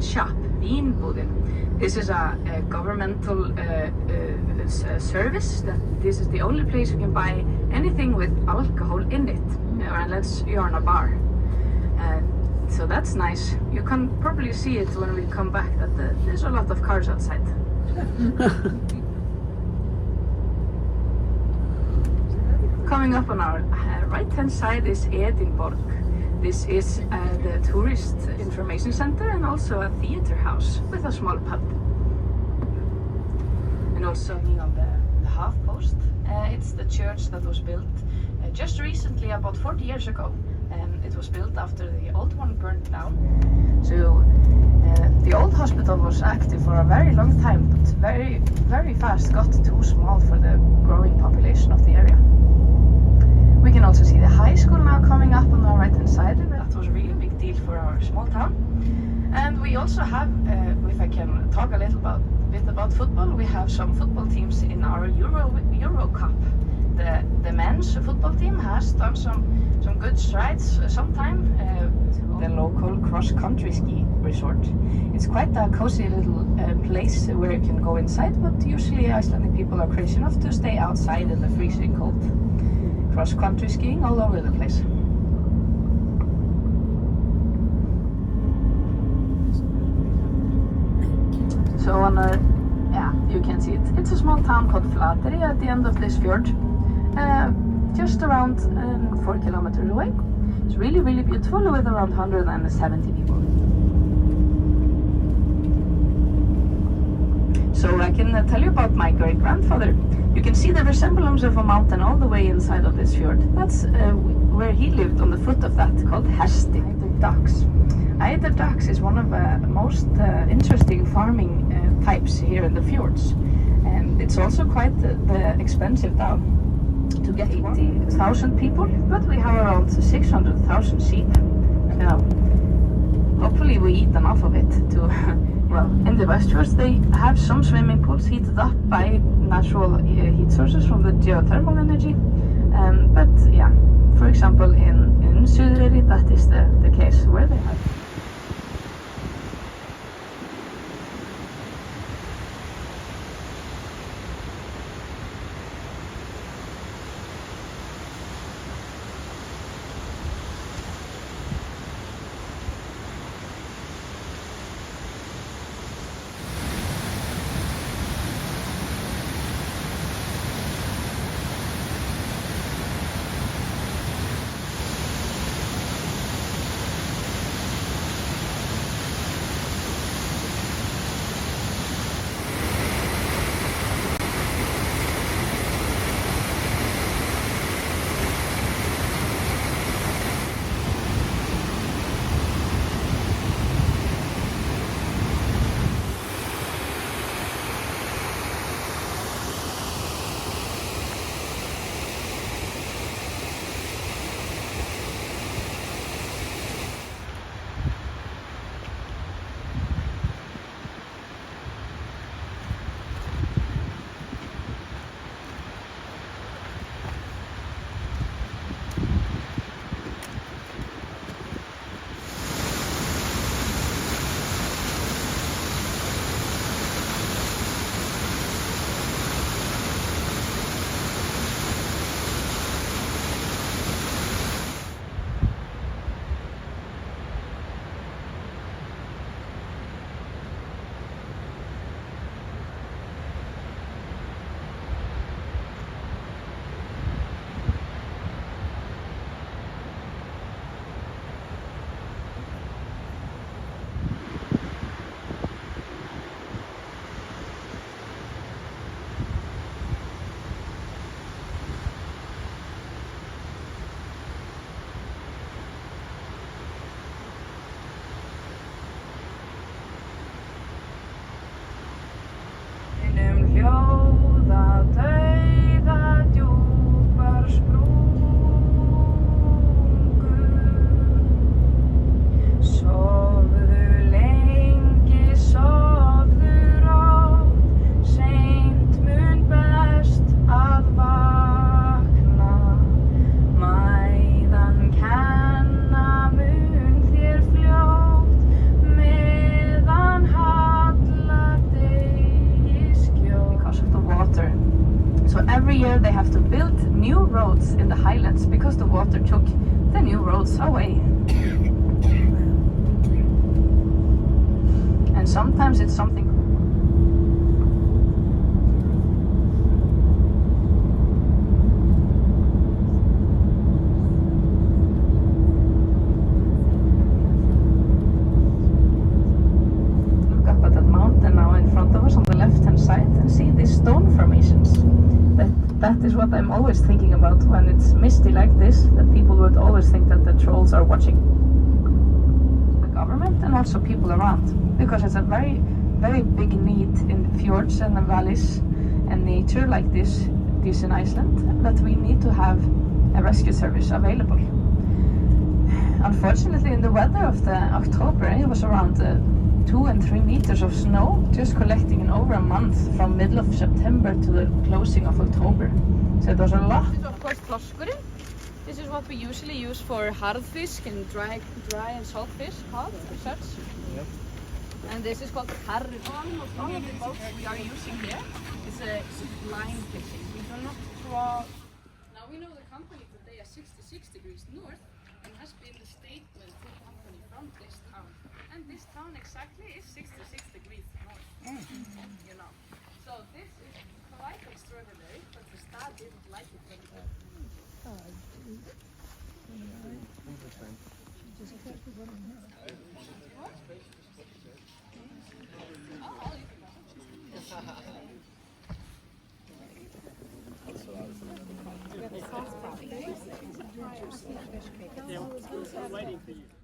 shop, Vínbúðin. This is a governmental service. That this is the only place you can buy anything with alcohol in it, unless you're on a bar. So that's nice. You can probably see it when we come back that there's a lot of cars outside. Coming up on our right-hand side is Edinborg. This is the tourist information center and also a theater house with a small pub. And also on the half post, it's the church that was built just recently, about 40 years ago. It was built after the old one burned down. So the old hospital was active for a very long time, but very fast got too small for the growing population of the area. We can also see the high school now coming up on our right hand side. That was a really big deal for our small town. And we also have, if I can talk a little bit about football, we have some football teams in our Euro Cup. The men's football team has done some good strides sometime to the local cross-country ski resort. It's quite a cozy little place where you can go inside, but usually Icelandic people are crazy enough to stay outside in the freezing cold. Cross-country skiing all over the place. So on our, you can see it. It's a small town called Flateyri at the end of this fjord. Just around 4 kilometers away. It's really beautiful with around 170 people. So I can tell you about my great-grandfather. You can see the resemblance of a mountain all the way inside of this fjord. That's where he lived, on the foot of that, called Hesti. Ducks. Ducks is one of the most interesting farming types here in the fjords. And it's also quite expensive down to get 80,000 people, but we have around 600,000 sheep. Hopefully we eat enough of it to, well, in the Westfjords they have some swimming pools heated up by natural heat sources from the geothermal energy. But yeah, for example in Suðureyri that is the case where they have. roads in the highlands because the water took the new roads away. And sometimes it's something. Look up at that mountain now in front of us on the left-hand side and see these stone formations. That is what I'm always thinking about when it's misty like this, that people would always think that the trolls are watching the government and also people around, because it's a very, very big need in fjords and the valleys and nature like this in Iceland, that we need to have a rescue service available. Unfortunately, in the weather of the October, it was around 2 and 3 meters of snow, just collecting in over a month from middle of September to the closing of October. So it was a lot. This is of course floskurinn. This is what we usually use for hard fish and dry and salt fish, cod or such. Yep. And this is called karri. Almost all of the boats we are using here is line fishing. We do not draw. Now we know the company today is 66 degrees north and has been the statement for the company from this town. And this town exactly is 66 degrees north. You know. So this is quite extraordinary, but the star didn't like it very well. Yeah, we're waiting for you.